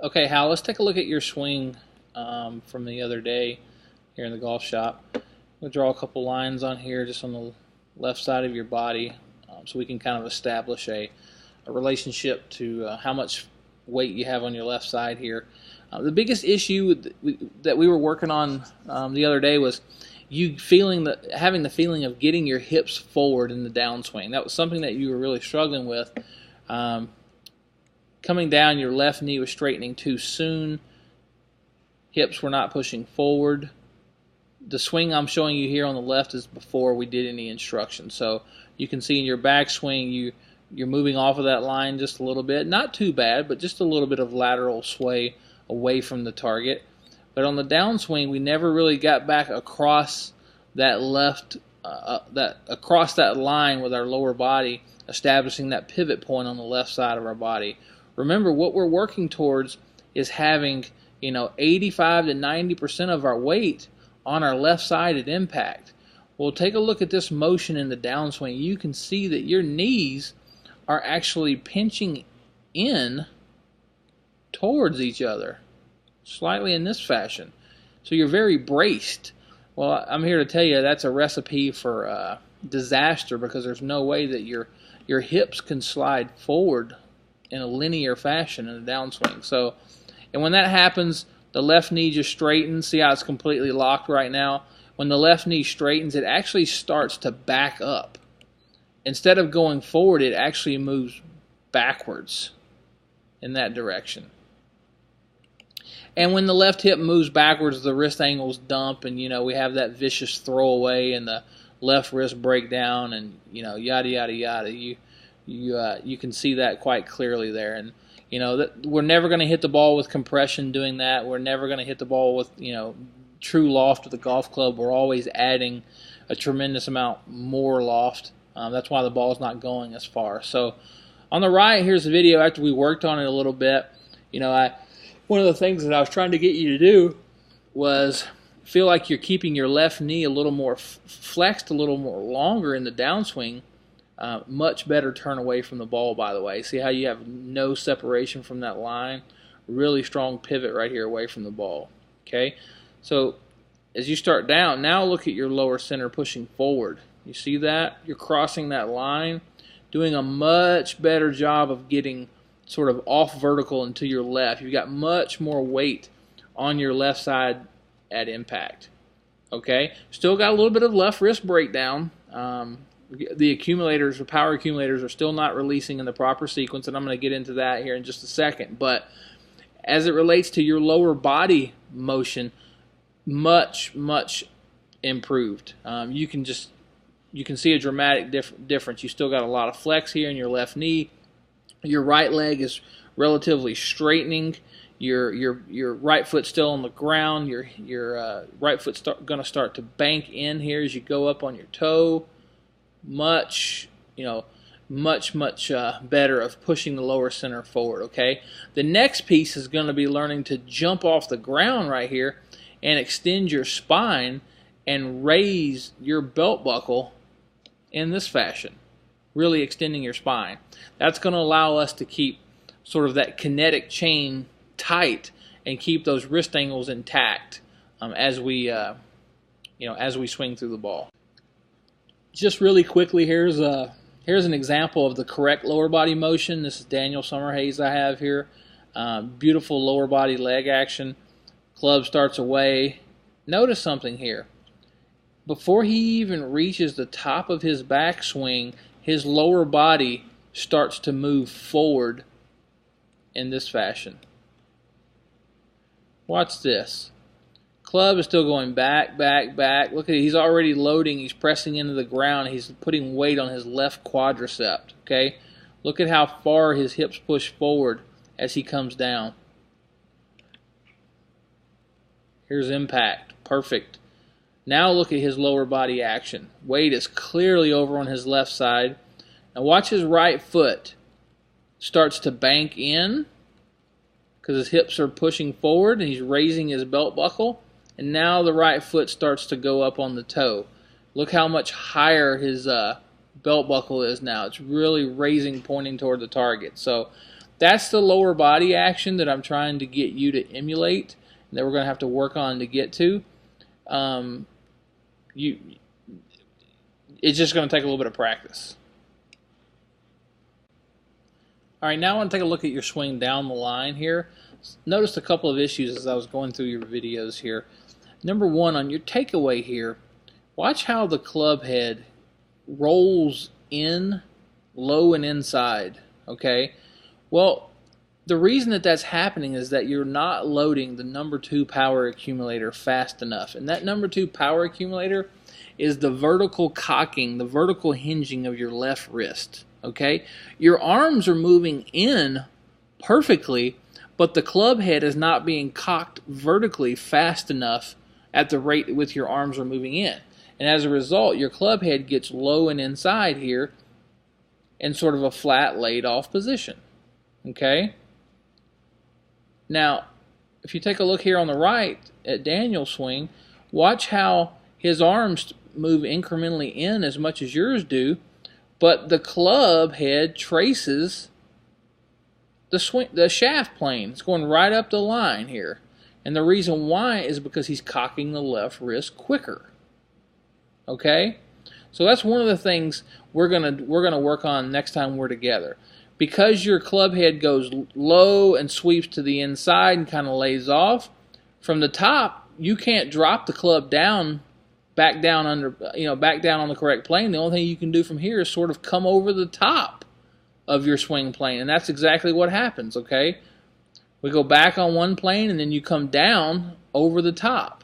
Okay, Hal, let's take a look at your swing from the other day here in the golf shop. We'll draw a couple lines on here just on the left side of your body so we can kind of establish a relationship to how much weight you have on your left side here. The biggest issue that we were working on the other day was you having the feeling of getting your hips forward in the downswing. That was something that you were really struggling with. Coming down, your left knee was straightening too soon. Hips were not pushing forward. The swing I'm showing you here on the left is before we did any instruction. So you can see in your backswing, you're moving off of that line just a little bit. Not too bad, but just a little bit of lateral sway away from the target. But on the downswing, we never really got back across that across that line with our lower body, establishing that pivot point on the left side of our body. Remember, what we're working towards is having 85 to 90% of our weight on our left side at impact. Well, take a look at this motion in the downswing. You can see that your knees are actually pinching in towards each other, slightly in this fashion. So you're very braced. Well, I'm here to tell you that's a recipe for disaster, because there's no way that your hips can slide forward in a linear fashion in a downswing. So, and when that happens, the left knee just straightens. See how it's completely locked right now? When the left knee straightens, it actually starts to back up. Instead of going forward, it actually moves backwards in that direction. And when the left hip moves backwards, the wrist angles dump, and we have that vicious throwaway and the left wrist breakdown, and yada yada yada. You can see that quite clearly there. And that we're never going to hit the ball with compression doing that. We're never going to hit the ball with true loft with a golf club. We're always adding a tremendous amount more loft. That's why the ball's not going as far. So on the right, here's the video after we worked on it a little bit. One of the things that I was trying to get you to do was feel like you're keeping your left knee a little more flexed, a little more longer in the downswing. Much better turn away from the ball, by the way. See how you have no separation from that line? Really strong pivot right here away from the ball. Okay, so as you start down, now look at your lower center pushing forward. You see that? You're crossing that line, doing a much better job of getting sort of off vertical and to your left. You've got much more weight on your left side at impact. Okay, still got a little bit of left wrist breakdown. The accumulators, or power accumulators, are still not releasing in the proper sequence, and I'm going to get into that here in just a second. But as it relates to your lower body motion, much improved. You can see a dramatic difference. You still got a lot of flex here in your left knee. Your right leg is relatively straightening. Your right foot still on the ground. Your right foot's going to start to bank in here as you go up on your toe. Much better of pushing the lower center forward. Okay, the next piece is going to be learning to jump off the ground right here and extend your spine and raise your belt buckle in this fashion, really extending your spine. That's going to allow us to keep sort of that kinetic chain tight and keep those wrist angles intact as we swing through the ball. Just really quickly, here's an example of the correct lower body motion. This is Daniel Summerhays I have here. Beautiful lower body leg action. Club starts away. Notice something here. Before he even reaches the top of his backswing, his lower body starts to move forward in this fashion. Watch this. Club is still going back. Look at it. He's already loading. He's pressing into the ground. He's putting weight on his left quadricep. Okay? Look at how far his hips push forward as he comes down. Here's impact. Perfect. Now look at his lower body action. Weight is clearly over on his left side. Now watch his right foot starts to bank in because his hips are pushing forward and he's raising his belt buckle. And now the right foot starts to go up on the toe. Look how much higher his belt buckle is now. It's really raising, pointing toward the target. So that's the lower body action that I'm trying to get you to emulate, and that we're going to have to work on to get to. It's just going to take a little bit of practice. All right, now I want to take a look at your swing down the line here. Noticed a couple of issues as I was going through your videos here. Number one, on your takeaway here, watch how the club head rolls in low and inside, okay? Well, the reason that that's happening is that you're not loading the number 2 power accumulator fast enough. And that number 2 power accumulator is the vertical cocking, the vertical hinging of your left wrist, okay? Your arms are moving in perfectly, but the club head is not being cocked vertically fast enough at the rate at which your arms are moving in. And as a result, your club head gets low and inside here in sort of a flat laid off position, okay? Now, if you take a look here on the right at Daniel's swing, watch how his arms move incrementally in as much as yours do, but the club head traces the shaft plane. It's going right up the line here. And the reason why is because he's cocking the left wrist quicker. Okay? So that's one of the things we're gonna work on next time we're together. Because your club head goes low and sweeps to the inside and kind of lays off, from the top, you can't drop the club down, back down on the correct plane. The only thing you can do from here is sort of come over the top of your swing plane, and that's exactly what happens, okay? We go back on one plane, and then you come down over the top,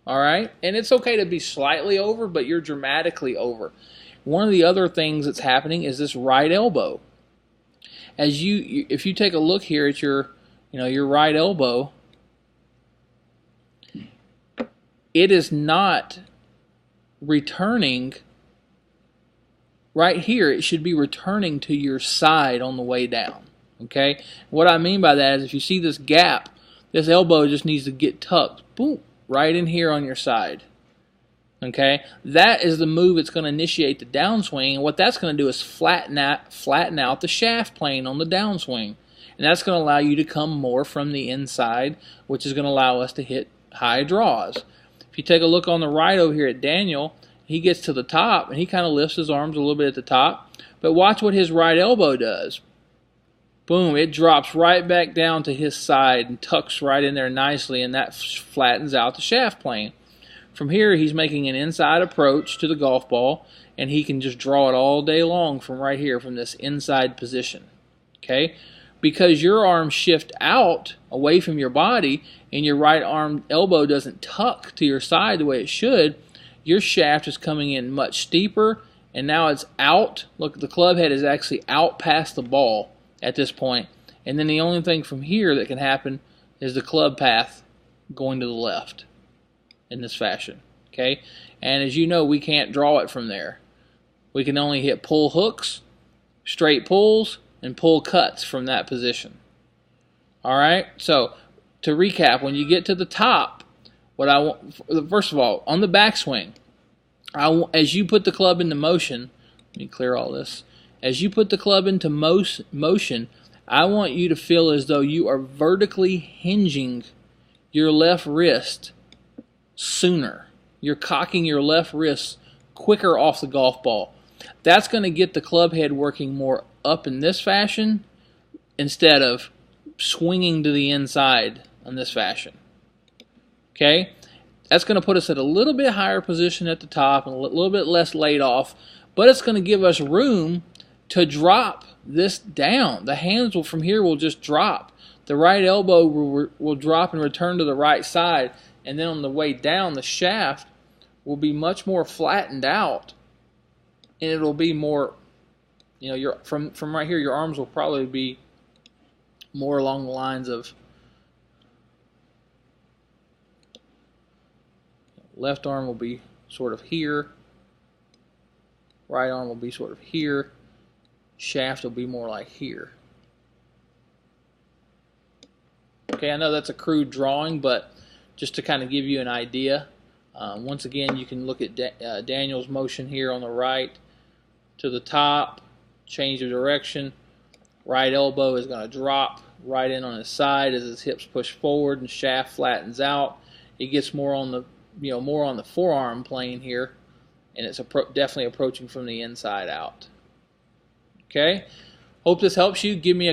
all right? And it's okay to be slightly over, but you're dramatically over. One of the other things that's happening is this right elbow. As if you take a look here at your right elbow, it is not returning right here. It should be returning to your side on the way down. Okay? What I mean by that is if you see this gap, this elbow just needs to get tucked, boom, right in here on your side. Okay? That is the move that's going to initiate the downswing, and what that's going to do is flatten out the shaft plane on the downswing. And that's going to allow you to come more from the inside, which is going to allow us to hit high draws. If you take a look on the right over here at Daniel, he gets to the top, and he kind of lifts his arms a little bit at the top. But watch what his right elbow does. Boom, it drops right back down to his side and tucks right in there nicely, and that flattens out the shaft plane. From here, he's making an inside approach to the golf ball, and he can just draw it all day long from right here, from this inside position. Okay? Because your arms shift out away from your body, and your right arm elbow doesn't tuck to your side the way it should, your shaft is coming in much steeper, and now it's out. Look, the club head is actually out past the ball at this point. And then the only thing from here that can happen is the club path going to the left in this fashion. Okay? And as you know, we can't draw it from there. We can only hit pull hooks, straight pulls, and pull cuts from that position. All right? So, to recap, when you get to the top, what I want, first of all, on the backswing, as you put the club into motion, let me clear all this. As you put the club into motion, I want you to feel as though you are vertically hinging your left wrist sooner. You're cocking your left wrist quicker off the golf ball. That's going to get the club head working more up in this fashion instead of swinging to the inside in this fashion. Okay? That's going to put us at a little bit higher position at the top and a little bit less laid off, but it's going to give us room to drop this down. The hands from here will just drop. The right elbow will drop and return to the right side, and then on the way down, the shaft will be much more flattened out, and it'll be more, from right here, your arms will probably be more along the lines of left arm will be sort of here, right arm will be sort of here, shaft will be more like here. Okay, I know that's a crude drawing, but just to kind of give you an idea, once again, you can look at Daniel's motion here on the right to the top, change of direction, Right elbow is going to drop right in on his side as his hips push forward and shaft flattens out. It gets more on the more on the forearm plane here, and it's definitely approaching from the inside out. Okay, hope this helps you. Give me a